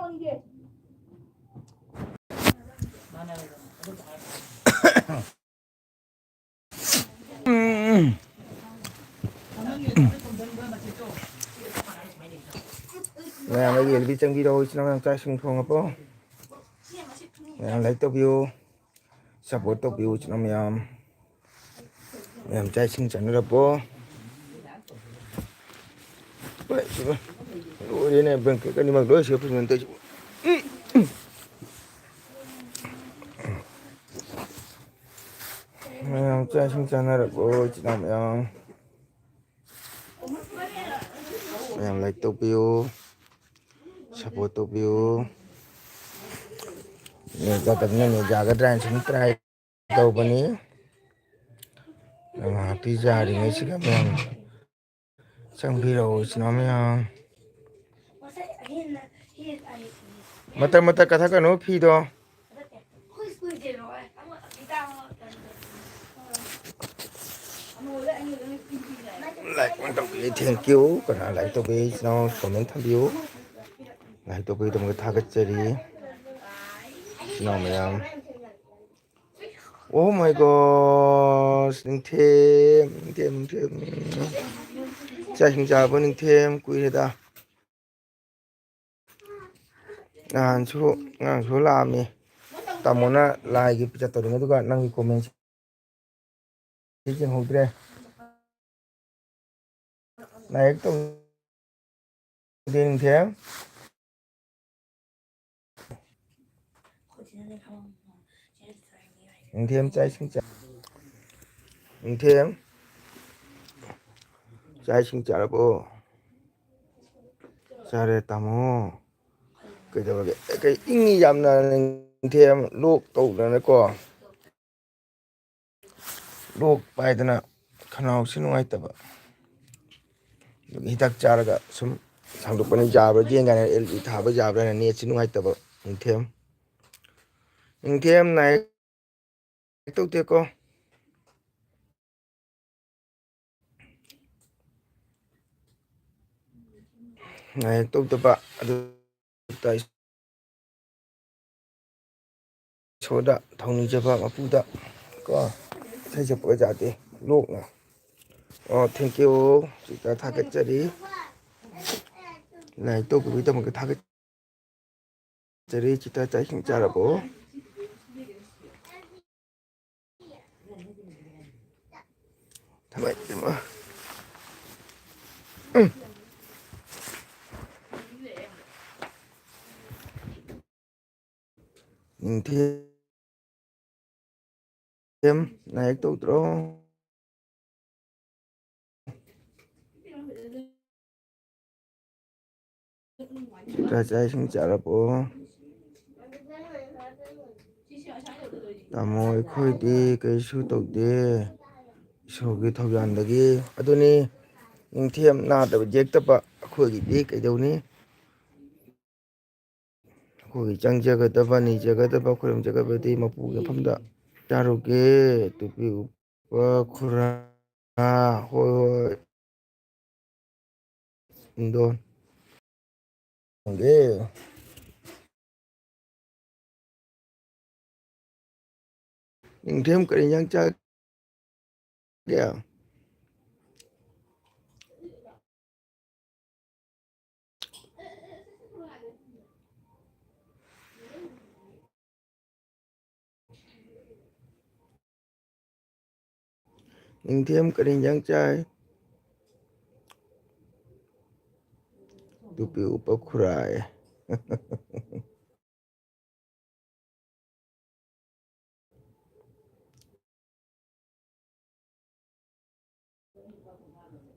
Mày gì đi chân video cho nó trai xung phong apa? Mày like to view, support to view cho nó mày trai xung channel apa? Vậy chứ. Ủa đây này bên cái mà đối xử với mình tôi. Mày trai xung channel apa cho nó mày like to view, support to view. Nè cho tận này giá cái trang xin try đâu bên ní. Thì ra thì ngay sẽ mày sang video cho nó mata kata kan no phi do like quan trọng cái thank you còn lại tôi bị nó comment tham biếu lại tôi bị tụi tha cái chơi nó mày oh my god ninh thêm cha hình cha với ninh thêm quý người ta ngàn số làm đi tao muốn like cái chặt tôi nữa các năng cái comment trên hộp đây này tôi ninh thêm trai sinh trả ninh thêm trai sinh trả là bộ cha đây tamo cái ý dầm là thêm luộc tủ là nó có luộc bài thế nào khăn xin ngay tập hitak charaga sum sangdupani jabra jenga ne thaba jabra ne xin ngay tập thêm này tôi tiếc cô này tôi tập bạn tại số đã thông ni chapa mà phụ đã có thấy chụp cái giá đi luộc nè thank you chị ta tha cái đi này tôi cũng biết một cái tha cái đi chị ta trái không trả là bố thằng mày mà nhìn thêm này tôi đó ra trái không trả là bố tamo khôi đi cái số tộc đi số cái thầu dàn đấy cái này nhưng thêm nào để dễ tập khôi cái đi cái đâu ní khôi trang chơi cái tập này chơi cái tập khôi làm chơi cái body mà phụ cái phẩm đó charo cái tụi biểu khura hồi Indon cái nhưng thêm cái nhang chơi kìa nhưng thêm cái nhang chơi tụi biểu khura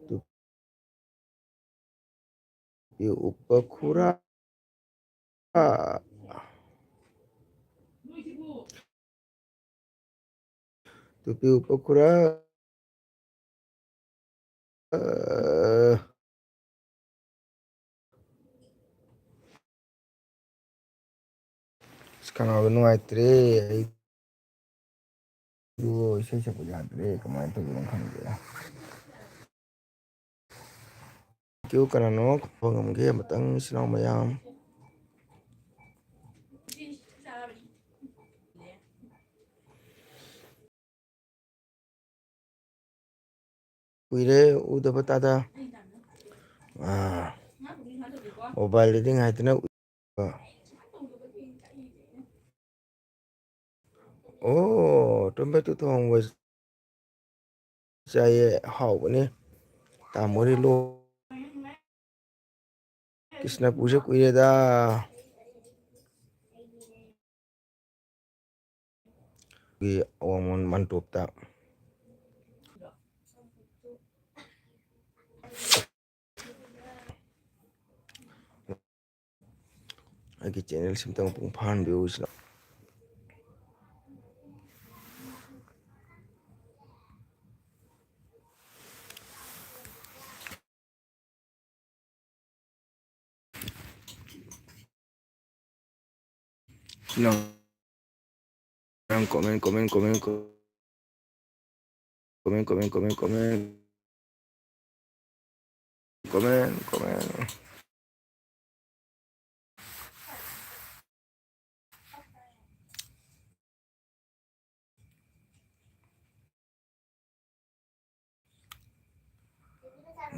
tụi biểu khura tụi biểu khura sekarang nuai 이거 실제 보지 않더래 그만 또 이런 하는 거야 kêu cái nó bằng cái mà tăng xin ông mày कुइरे उदब तादा mobile लेदि ngaitna oh tomato thong was chai haubane tamori lo kisna puje kuire da gi awamon mantopta agi channel simtang pung phan views na comment comment comment comment comment comment comment comment comment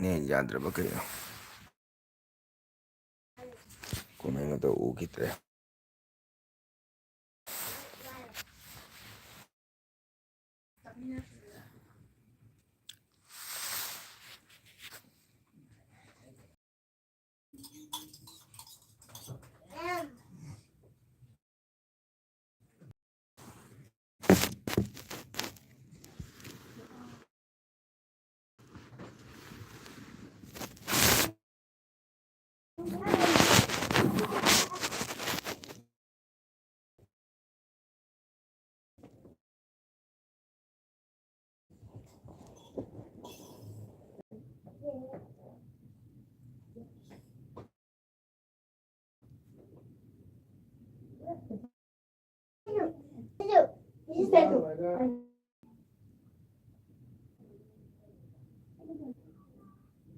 ne yadraba kaya comment to ukitre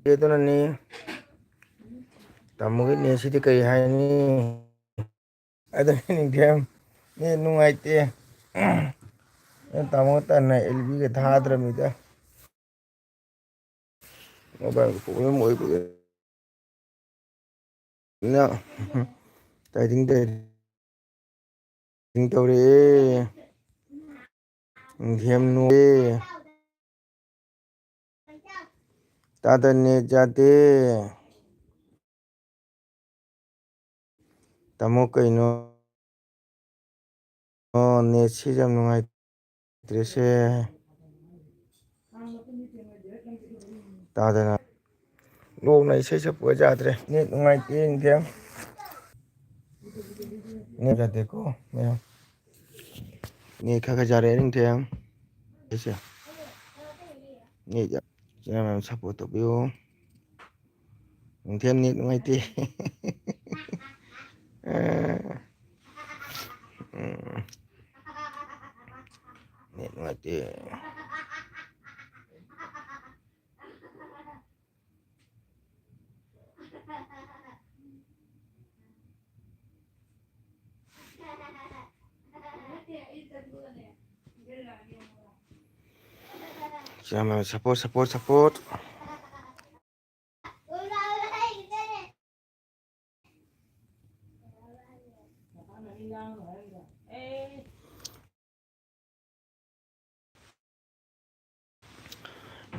itu nani tamugi ne sidi kai haini ada ni game ne nungaite tamo tanna lb ga thadra mida mobile problem oi bu na tiding tawre game no tada ne jate tamo kaino ne si jam nungai trese tada lo na ise se pu jatre ne nungai tin game ne jate ko me ne kha jare ring them ese ne ja chama support to bio thêm nít ngay ti nít ngay ti chama support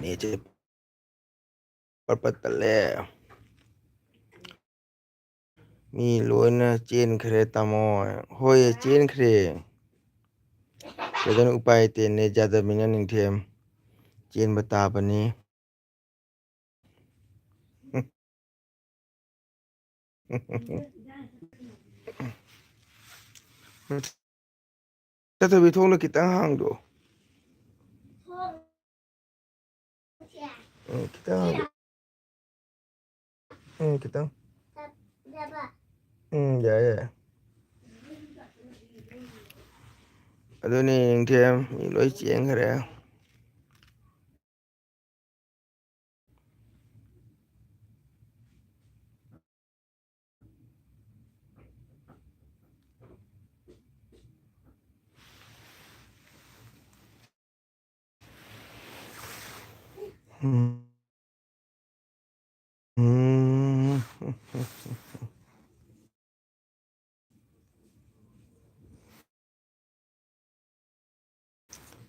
nít che pat le mi loina chen khre tamo hoi chen khre kedan upai te ne jada mina ning them chen bata bani ta to bi thong na kitang hang do kitang kitang ya ya adoni ning them mi loi chen khre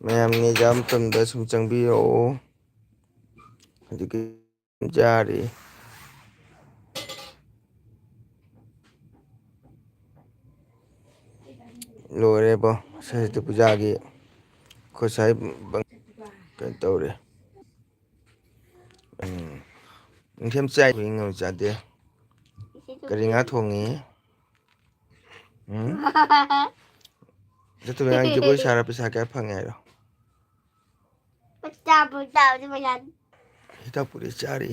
ꯃꯌꯥꯝꯅ exam ꯃꯇꯝꯗ ꯁꯨꯝ ꯆꯪꯕꯤꯔꯛꯑꯣ ꯍꯧꯖꯤꯛꯀꯤ ꯌꯥꯔꯤ ꯂꯣꯏꯔꯦꯕꯣ ꯁꯔꯁꯋꯇꯤ ꯄꯨꯖꯥꯒꯤ ꯑꯩꯈꯣꯏ ꯁꯥꯏ ꯀꯩꯅꯣ ꯇꯧꯔꯦ ꯅꯤꯡꯊꯦꯝ ꯆꯥꯏ ꯉꯝ ꯆꯥꯗꯦ ꯀꯔꯤ ꯉꯥ ꯊꯣꯡꯉꯤ ꯆꯠꯇ ꯉꯥꯡ ꯖꯒꯣꯏ ꯁꯥꯔ ꯄꯩꯁꯥ ꯀꯌꯥ ꯐꯪꯉꯦ ꯍꯥꯏꯔꯣ ꯍꯤꯗꯥꯛꯄꯨꯗꯤ ꯆꯥꯔꯤ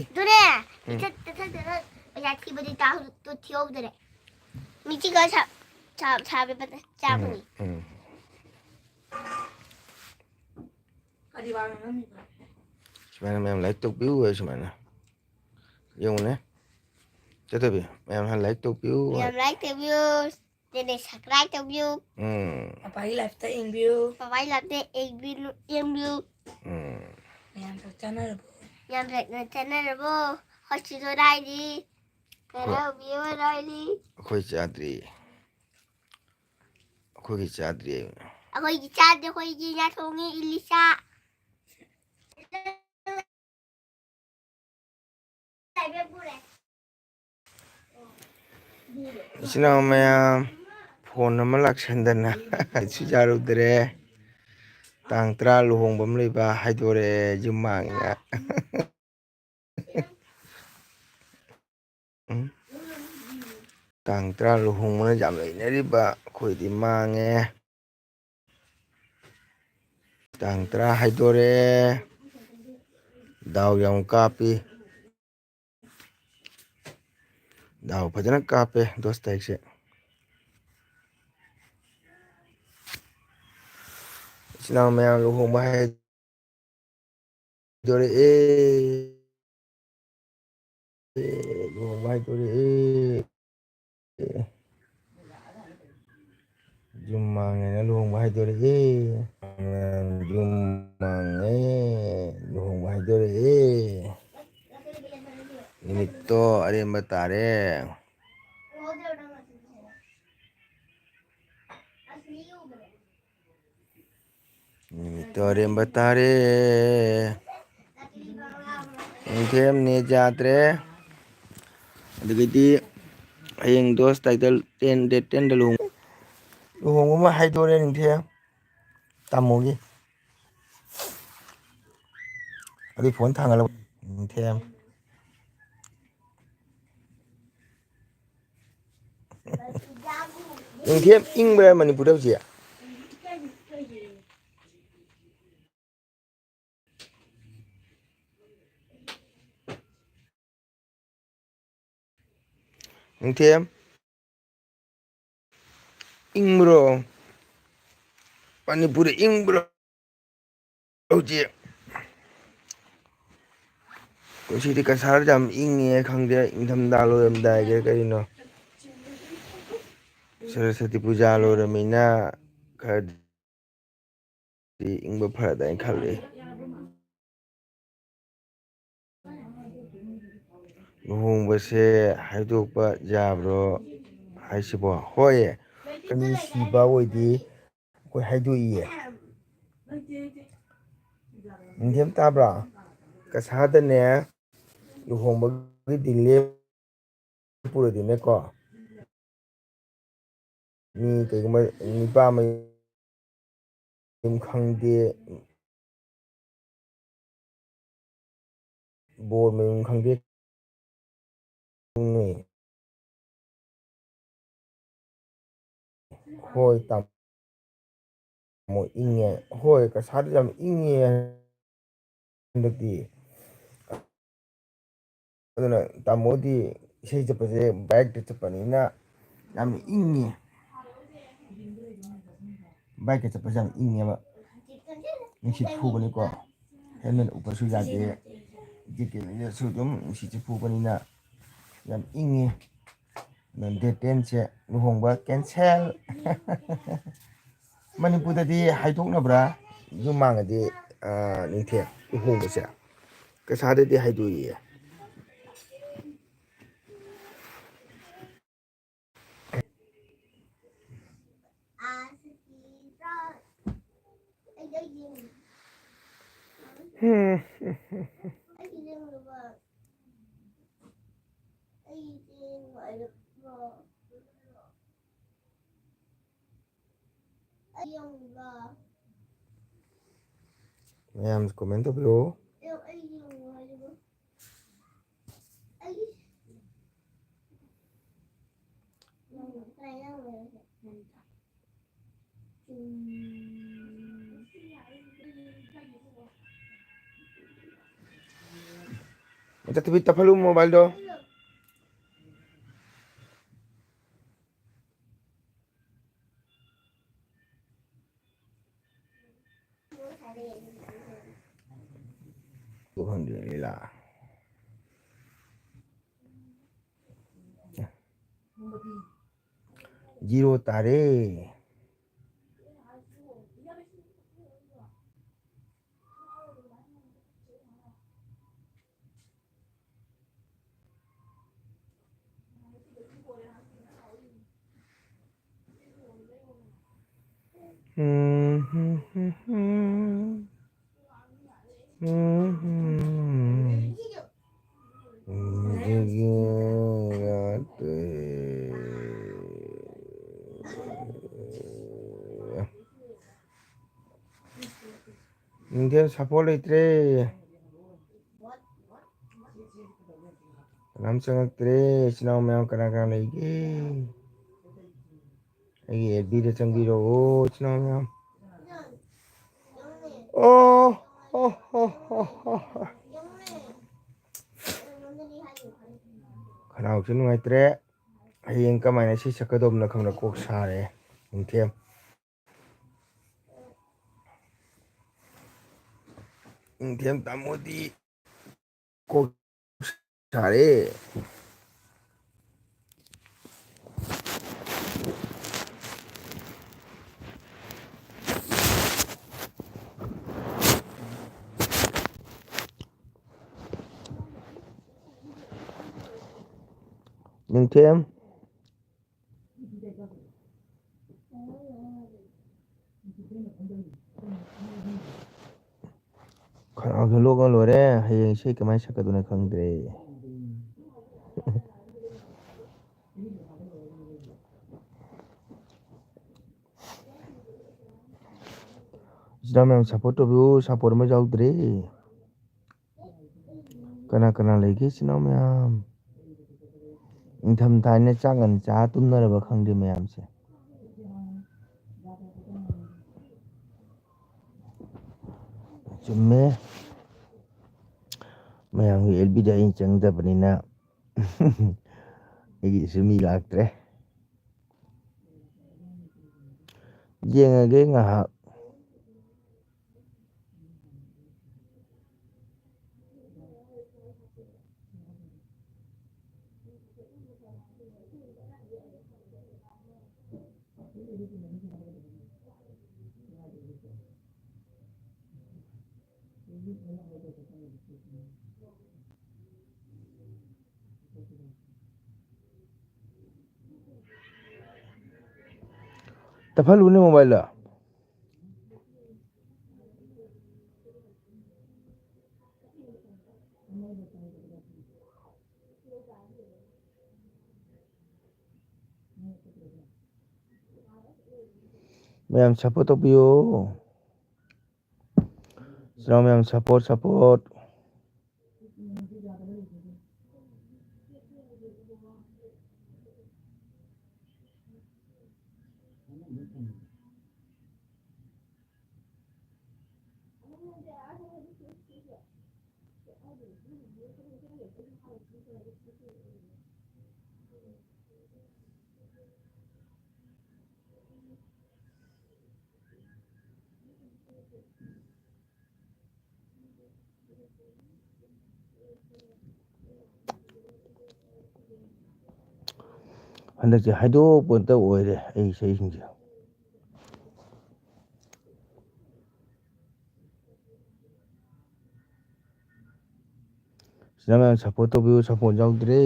ꯊꯤꯍꯧꯗꯔꯦ ꯃꯤꯆꯤꯒ ꯆꯥꯕꯅꯤ ꯁꯨꯃꯥꯏꯅ ꯃꯌꯥꯝ ꯂꯥꯏꯔꯤꯛ ꯇꯧꯕꯤꯌꯨ ꯁꯨꯃꯥꯏꯅ ꯌꯦꯡꯉꯨꯅꯦ ꯆꯠꯇꯕꯤ ꯃꯌꯥꯝ ꯂꯥꯏꯔꯤꯛ ꯇꯧꯕꯤꯌꯨ ꯁꯞꯁꯀ꯭ꯔꯥꯏꯕ ꯇꯧꯕꯤꯌꯨ ꯄꯄꯥꯒꯤ ꯂꯥꯏꯐꯇ ꯌꯦꯡꯕꯤꯌꯨ ꯄꯄꯥꯒꯤ ꯂꯥꯏꯐꯇ ꯌꯦꯡꯕꯤꯌꯨ ꯃꯌꯥꯝ ꯆꯠꯅꯔꯕꯣ ꯍꯣꯁꯤꯗꯣꯔꯥꯏꯔꯤ ꯑꯩꯈꯣꯏ ꯆꯥꯗ꯭ꯔꯤ ꯑꯩꯈꯣꯏꯒꯤ ꯆꯥꯗ꯭ꯔꯤ ꯑꯩꯈꯣꯏꯒꯤ ꯆꯥꯗ꯭ꯔꯤ ꯑꯩꯈꯣꯏꯒꯤ ꯉꯥ ꯊꯣꯡꯉꯤ ꯏꯂꯤꯁꯥ ꯏꯆꯤꯟ ꯏꯅꯥꯎ ꯃꯌꯥꯝ ꯐꯣꯟ ꯑꯃ ꯂꯥꯛꯁꯟꯗꯅ ꯁꯨ ꯌꯥꯔꯨꯗ꯭ꯔꯦ ꯇꯥꯡ 10 ꯂꯨꯍꯣꯡꯕ ꯑꯃ ꯂꯩꯕ ꯍꯥꯏꯗꯣꯔꯛꯑꯦ ꯌꯨꯝ ꯃꯥꯡꯉꯤꯅ ꯇꯥꯡ 10 ꯂꯨꯍꯣꯡꯕꯅ ꯌꯥꯝ ꯂꯩꯅꯔꯤꯕ ꯑꯩꯈꯣꯏꯗꯤ ꯃꯥꯡꯉꯦ ꯇꯥꯡ 10 ꯍꯥꯏꯗꯣꯔꯛꯑꯦ ꯗꯥꯎ ꯌꯥꯝ ꯀꯥꯞꯄꯤ ꯗꯥꯎ ꯐꯖꯅ ꯀꯥꯞꯄꯦ ꯗꯣꯁ ꯇꯥꯏꯛꯁꯦ ꯏꯆꯤꯟ ꯏꯅꯥꯎ ꯃꯌꯥꯝ ꯂꯨꯍꯣꯡꯕ ꯍꯥꯏꯗꯣꯔꯛꯑꯦ ꯂꯨꯍꯣꯡꯕ ꯍꯥꯏꯗꯣꯔꯛꯑꯦ ꯌꯨꯝ ꯃꯥꯡꯉꯦꯅ ꯂꯨꯍꯣꯡꯕ ꯍꯥꯏꯗꯣꯔꯛꯑꯦ ꯌꯨꯝ ꯃꯥꯡꯉꯦ ꯂꯨꯍꯣꯡꯕ ꯍꯥꯏꯗꯣꯔꯛꯑꯦ ꯅꯨꯃꯤꯠꯇꯣ ꯑꯔꯦꯝꯕ ꯇꯥꯔꯦ ꯅꯨꯃꯤꯠꯇꯣ ꯑꯔꯦꯝꯕ ꯇꯥꯔꯦ ꯅꯤꯡꯊꯦꯝ ꯅꯦꯠ ꯌꯥꯗ꯭ꯔꯦ ꯑꯗꯒꯤꯗꯤ ꯍꯌꯦꯡ ꯗꯣꯁ ꯇꯥꯏꯇꯜ ꯗꯦꯠ 10ꯗ ꯂꯨꯍꯣꯡꯕ ꯑꯃ ꯍꯥꯏꯗꯣꯔꯦ ꯅꯤꯡꯊꯦꯝ ꯇꯥꯃꯣꯒꯤ ꯑꯗꯨꯏ ꯐꯣꯟ ꯊꯥꯡꯒꯠꯂꯛ ꯅꯤꯡꯊꯦꯝ ꯅꯤꯡꯊꯦꯝ ꯏꯪꯕ꯭ꯔꯥ ꯃꯅꯤꯄꯨꯔꯗ ꯍꯧꯖꯤꯛ ꯅꯤꯡꯊꯦꯝ ꯏꯪꯕ꯭ꯔꯣ ꯃꯅꯤꯄꯨꯔꯗ ꯏꯪꯕ꯭ꯔꯣ ꯍꯧꯖꯤꯛ ꯀꯨꯝꯁꯤꯗꯤ ꯀꯁꯥꯔꯗ ꯌꯥꯝ ꯏꯪꯉꯦ ꯈꯪꯗꯦ ꯏꯪꯊꯝꯊꯥ ꯂꯣꯏꯔꯝꯗꯥꯏꯒꯤꯔ ꯀꯔꯤꯅꯣ ꯁꯔꯁꯋꯇꯤ ꯄꯨꯖꯥ ꯂꯣꯏꯔꯝꯃꯤꯅ ꯈꯔꯗꯤ ꯏꯪꯕ ꯐꯔꯗꯥꯏ ꯈꯜꯂꯤ ꯂꯨꯍꯣꯡꯕꯁꯦ ꯍꯥꯏꯗꯣꯛꯄ ꯌꯥꯕ꯭ꯔꯣ ꯍꯥꯏꯁꯤꯕꯣ ꯍꯣꯏ ꯃꯤ ꯁꯤꯕ ꯑꯣꯏꯗꯤ ꯑꯩꯈꯣꯏ ꯍꯥꯏꯗꯣꯛꯏꯌꯦ ꯅꯤꯡꯊꯦꯝ ꯇꯥꯕ꯭ꯔꯣ ꯀꯁꯥꯔꯗꯅꯦ ꯂꯨꯍꯣꯡꯕꯒꯤ ꯂꯦꯞꯄꯨꯔꯗꯤꯅꯦꯀꯣ ꯃꯤ ꯀꯩꯒꯨꯝꯕ ꯅꯨꯄꯥ ꯃꯌꯨꯝ ꯈꯪꯗꯦ ꯕꯣꯔ ꯃꯌꯨꯝ ꯈꯪꯗꯦ ꯍꯣꯏ ꯇꯥꯃꯣ ꯏꯪꯉꯦ ꯍꯣꯏ ꯀꯁꯥꯔꯗ ꯌꯥꯝ ꯏꯪꯉꯦ ꯍꯟꯗꯛꯇꯤ ꯑꯗꯨꯅ ꯇꯥꯃꯣꯗꯤ ꯏꯁꯩ ꯆꯠꯄꯁꯦ ꯕꯥꯏꯛꯇ ꯆꯠꯄꯅꯤꯅ ꯌꯥꯝꯅ ꯏꯪꯉꯤ ꯕꯥꯏꯛꯀ ꯆꯠꯄꯁꯦ ꯌꯥꯝ ꯏꯪꯉꯦꯕ ꯅꯨꯡꯁꯤꯠ ꯐꯨꯕꯅꯤꯀꯣ ꯍꯦꯜꯃꯦꯠ ꯎꯞꯄꯁꯨ ꯌꯥꯗꯦ ꯖꯦꯀꯦꯠꯁꯨ ꯑꯗꯨꯝ ꯅꯨꯡꯁꯤꯠꯁꯦ ꯐꯨꯕꯅꯤꯅ ꯌꯥꯝ ꯏꯪꯉꯤ ꯗꯦꯠ 10ꯁꯦ ꯂꯨꯍꯣꯡꯕ ꯀꯦꯟꯁꯦꯜ ꯃꯅꯤꯄꯨꯔꯗꯗꯤ ꯍꯥꯏꯗꯣꯛꯅꯕ꯭ꯔꯥ ꯌꯨꯝ ꯃꯥꯡꯉꯗꯤ ꯅꯤꯡꯊꯦꯝ ꯂꯨꯍꯣꯡꯕꯁꯦ Kasada di haidui. Ma'am, comment bro. Macam tu kita perlu mobile do. Alhamdulillah. Zero tare. India support itre. Nam sangat tre. Sinau meow kana lagi. Lagi FB de changbiro. Oh, sinau meow. Oh, oh, oh, oh, oh. Kana uksin ngai tre. Hayeng kamai na si sakadom na khang na kok sare. Inthem. Inthem tamodi kok sare. Inthem. Kana uksin logan lore. Hayeng si kamai sakadom na khang dre. Sinau meow support to view support ma jau dre. Kana lagi sinau meow. Intham thai changan cha tumna raba khangdi mayam se. Chumme. Mayam hi LB da in chang da banina. Igi sumi laktre. Jenga ge nga. Tafalu ni mobile la. Mayam support to view. Sinau mayam support. Handakse haido ponta oire ai sei sinja. ꯃꯌꯥꯝ support ꯇꯧꯕꯤꯌꯨ support ꯌꯥꯎꯗ꯭ꯔꯦ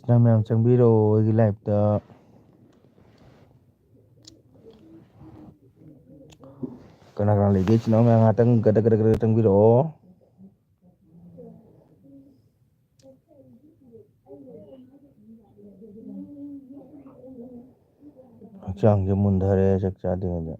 ꯅꯪ ꯃꯌꯥꯝ ꯆꯪꯕꯤꯔꯛꯑꯣ ꯑꯩꯒꯤ ꯂꯥꯏꯐꯇ ꯀꯅꯥ ꯀꯅꯥ ꯂꯩꯒꯦ ꯏꯆꯤꯟ ꯏꯅꯥꯎ ꯃꯌꯥꯝ ꯉꯥꯛꯇꯪ ꯒꯗ ꯆꯪꯕꯤꯔꯛꯑꯣ ꯍꯛꯆꯥꯡꯁꯦ ꯃꯨꯟꯊꯔꯦ ꯆꯥꯛ ꯆꯥꯗ꯭ꯔꯤꯉꯩꯗ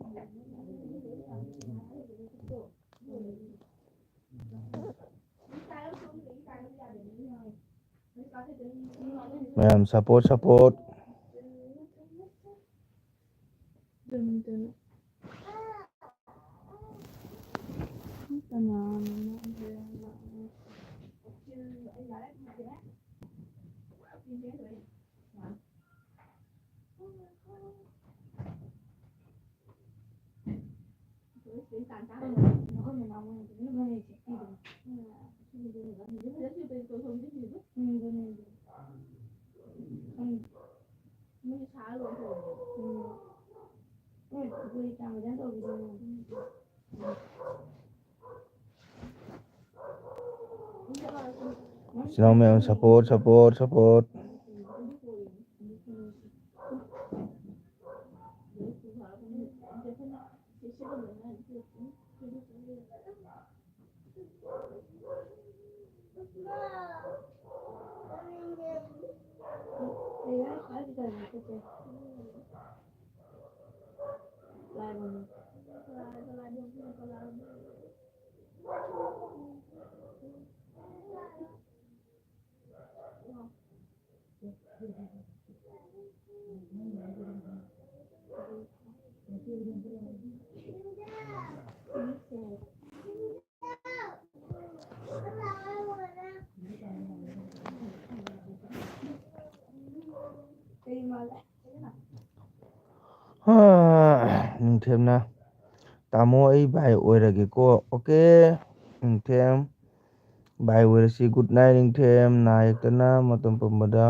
ꯃꯌꯥꯝ ꯁꯞꯄꯣꯔꯠ 이놈의 support ꯅꯤꯡꯊꯦꯝꯅ ꯇꯥꯃꯣ ꯑꯩ ꯚꯥꯏ ꯑꯣꯏꯔꯒꯦꯀꯣ ꯑꯣꯀꯦ ꯅꯤꯡꯊꯦꯝ ꯚꯥꯏ ꯑꯣꯏꯔꯁꯤ ꯒꯨꯗ ꯅꯥꯏꯠ ꯅꯤꯡꯊꯦꯝ ꯅꯥ ꯌꯦꯛꯇꯅ ꯃꯇꯝ ꯄꯨꯝꯕꯗ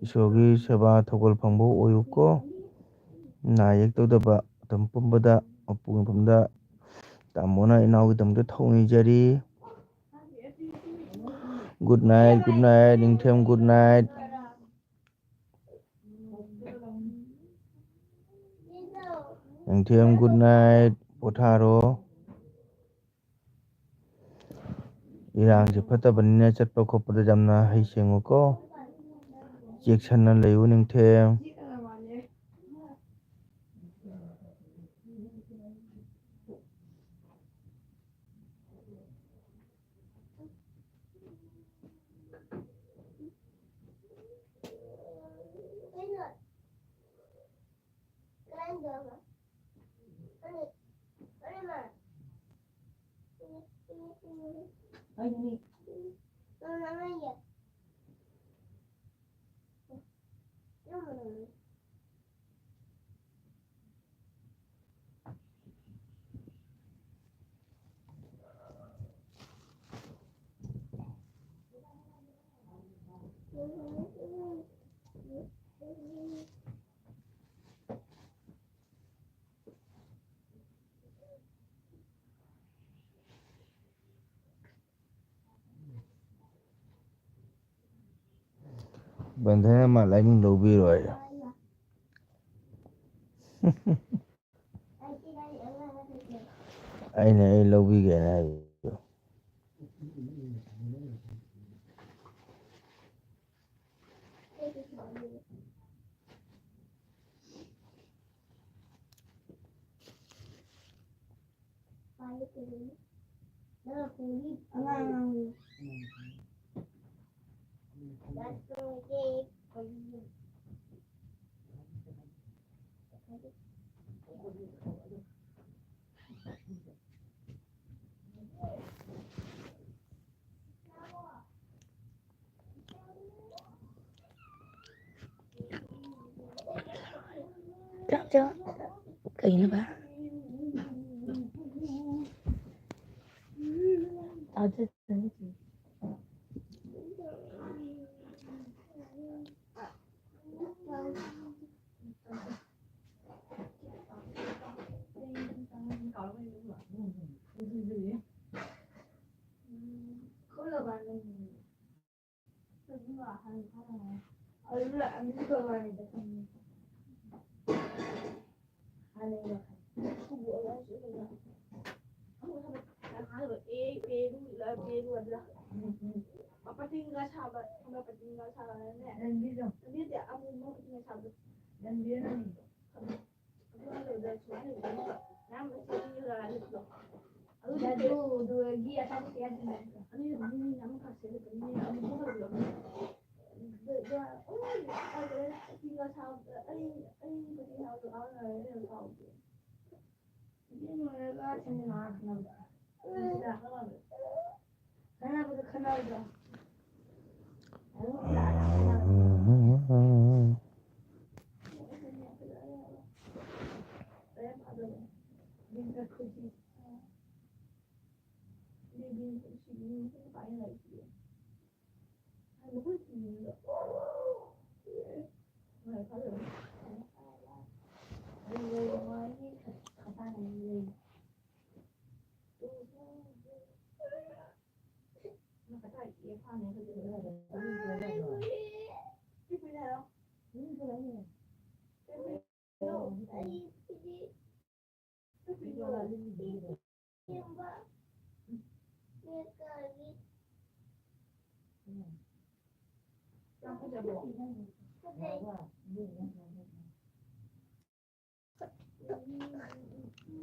ꯏꯁꯣꯔꯒꯤ ꯁꯦꯕꯥ ꯊꯧꯒꯜ ꯐꯪꯕ ꯑꯣꯏꯌꯨꯀꯣ ꯅꯥ ꯌꯦꯛꯇꯧꯗꯕ ꯃꯇꯝ ꯄꯨꯝꯕꯗ ꯃꯄꯨ ꯃꯐꯝꯗ ꯇꯥꯃꯣꯅ ꯏꯅꯥꯎꯒꯤꯗꯃꯛꯇ ꯊꯧꯅꯤꯖꯔꯤ ꯒꯨꯗ ꯅꯥꯏꯠ ꯅꯤꯡꯊꯦꯝ ꯒꯨꯗ ꯅꯥꯏꯠ ꯅꯤꯡꯊꯦꯝ ꯒꯨꯗ ꯅꯥꯏꯠ ꯄꯣꯊꯥꯔꯣ ꯏꯔꯥꯡꯁꯦ ꯐꯠꯇꯕꯅꯤꯅ ꯆꯠꯄ ꯈꯣꯠꯄꯗ ꯌꯥꯝꯅ ꯍꯩꯁꯤꯡꯉꯨꯀꯣ ꯆꯦꯛꯁꯟꯅ ꯂꯩꯌꯨ ꯅꯤꯡꯊꯦꯝ ꯕꯟꯙꯅ ꯃꯥ ꯂꯥꯏꯅꯤꯡ ꯂꯧꯕꯤꯔꯣꯏ ꯑꯩꯅ ꯑꯩ ꯂꯧꯕꯤꯒꯦꯅ ꯍꯥꯏꯕ Chưa kỳ nữa bà chứ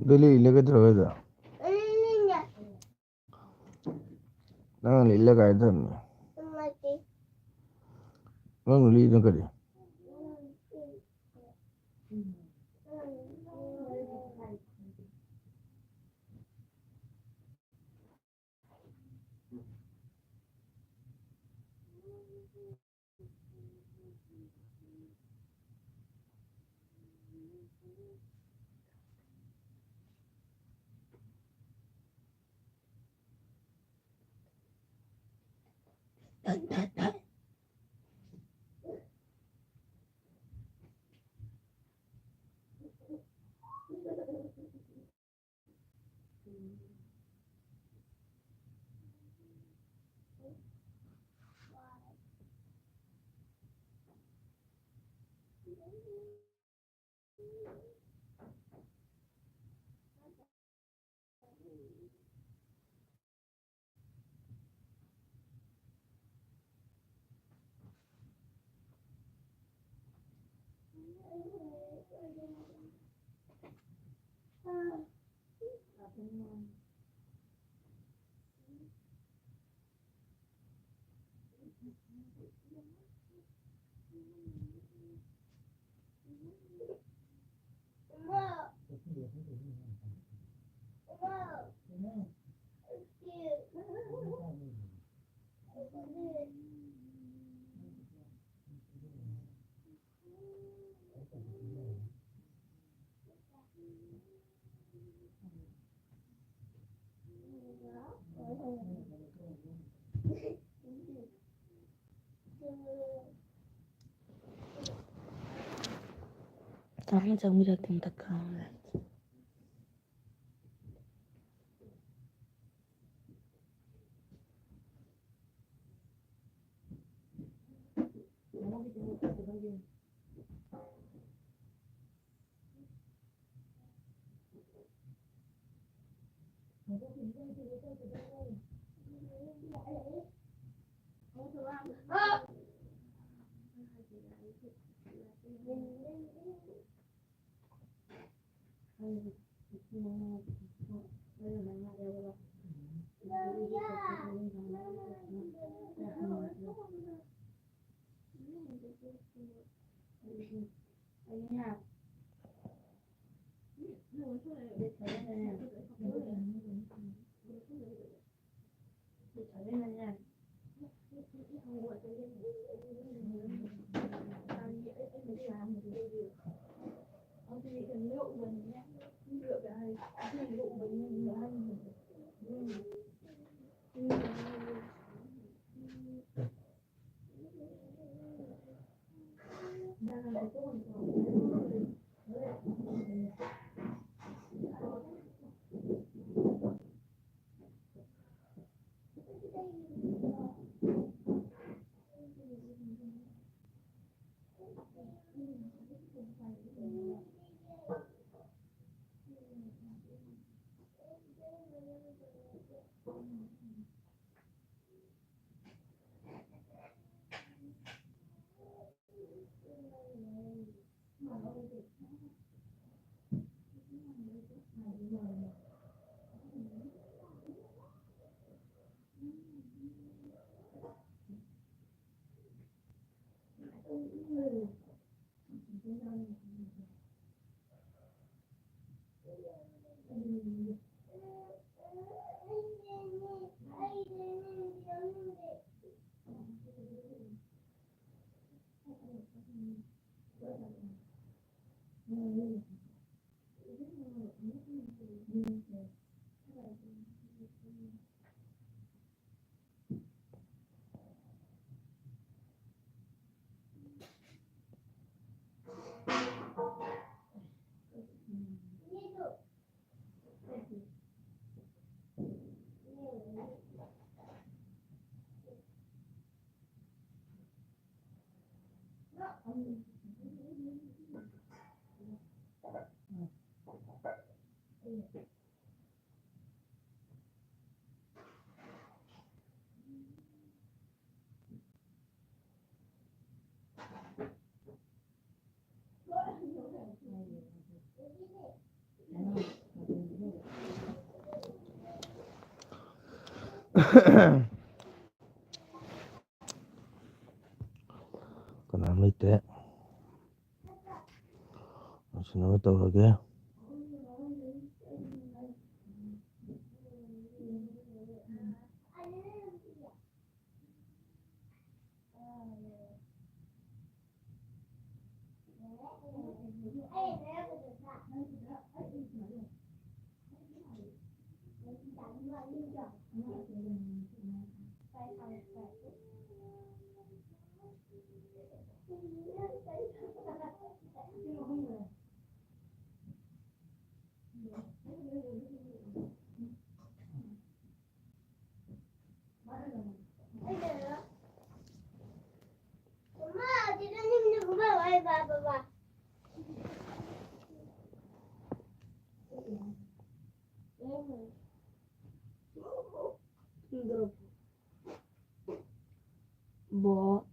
Dili ilaga 들어가자. 나는 일레가 아니더니. 넌 우리 이런 거리. Tama 정밀하게 딱딱한 ꯀꯅꯥꯝ ꯂꯩꯇꯦ ꯑꯁꯤꯅꯕ ꯇꯧꯔꯒꯦ Bot.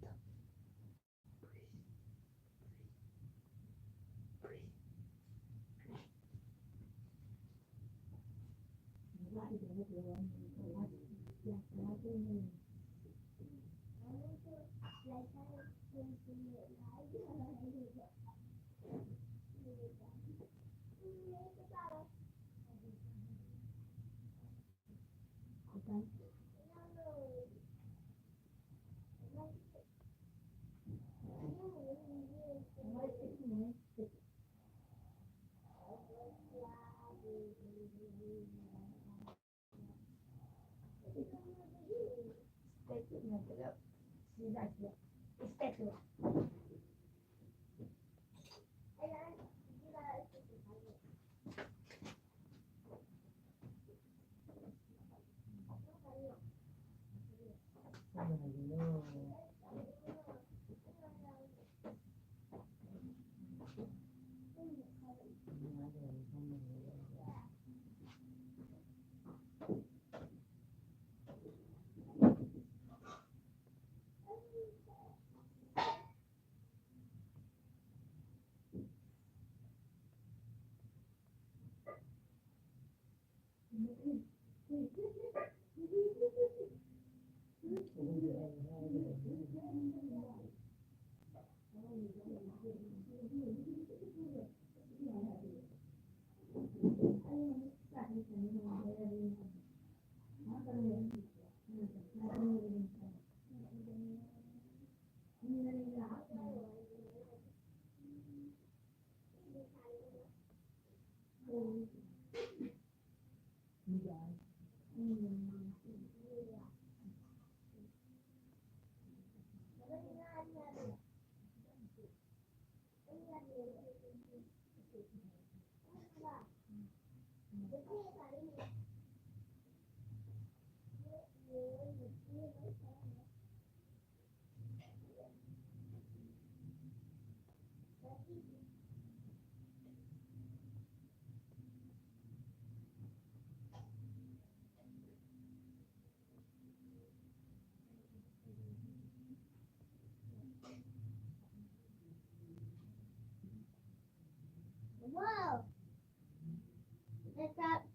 Wow,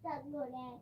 จับหนูแดง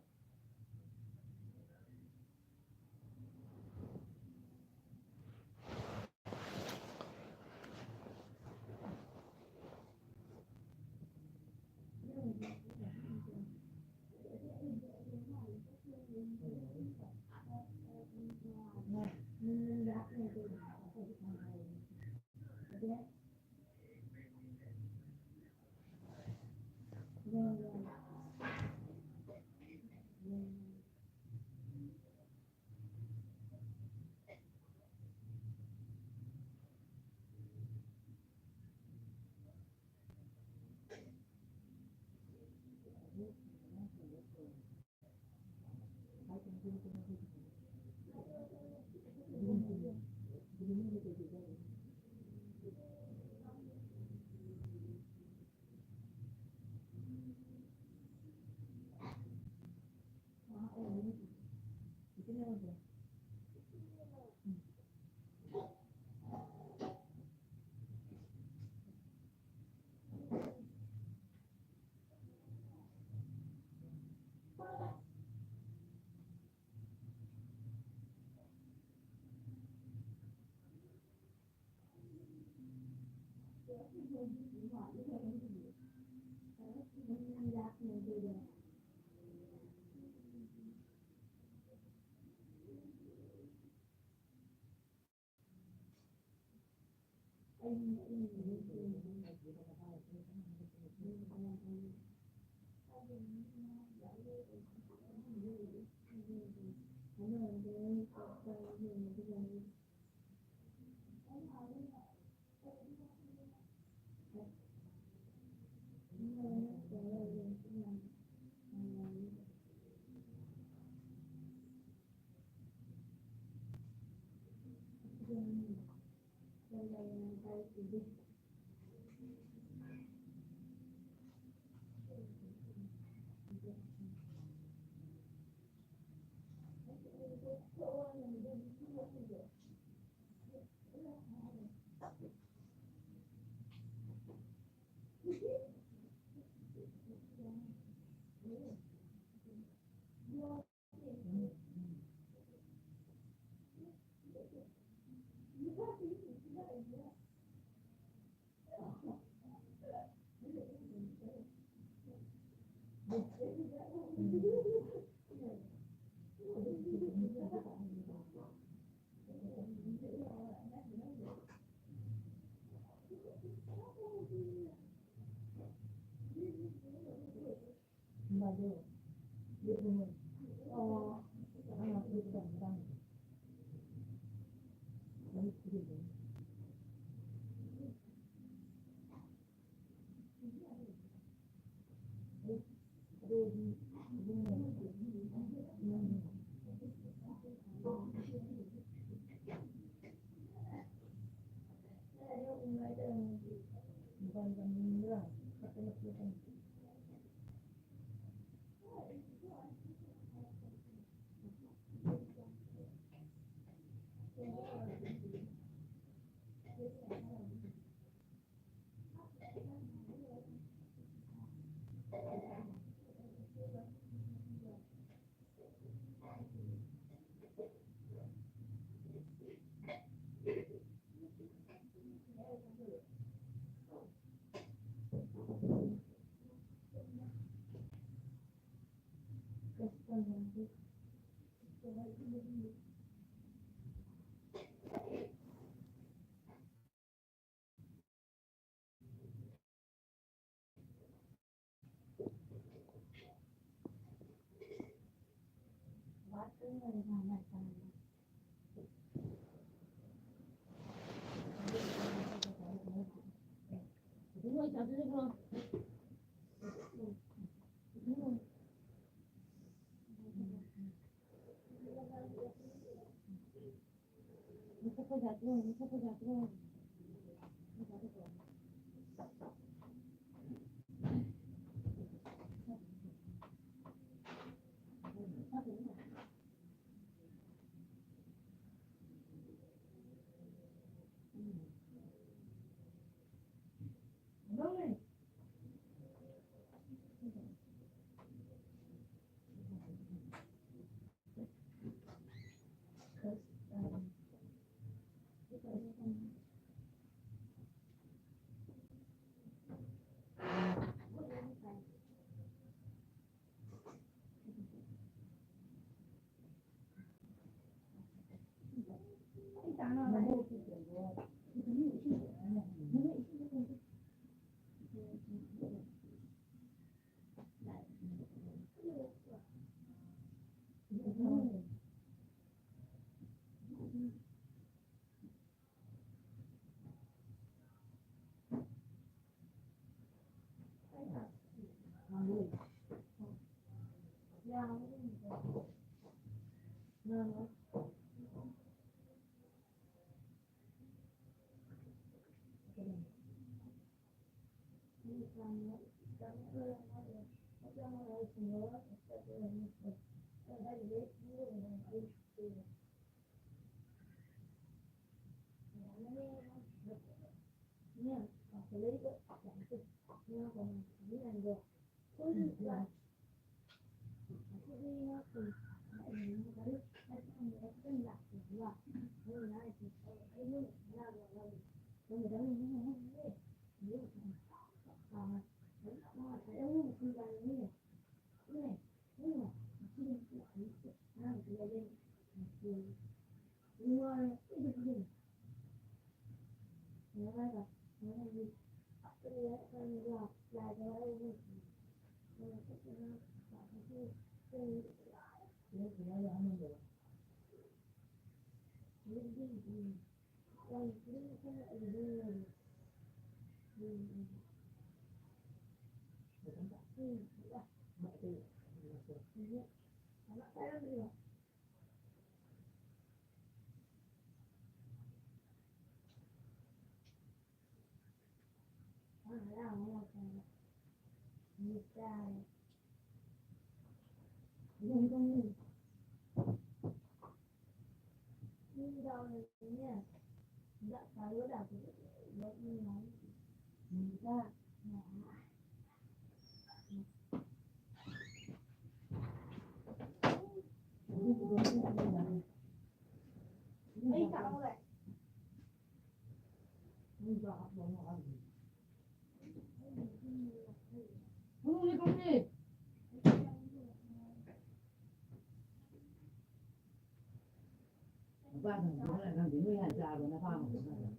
ba thằng nó lại thằng tiếng người hạt trà rồi nó pha một cái này.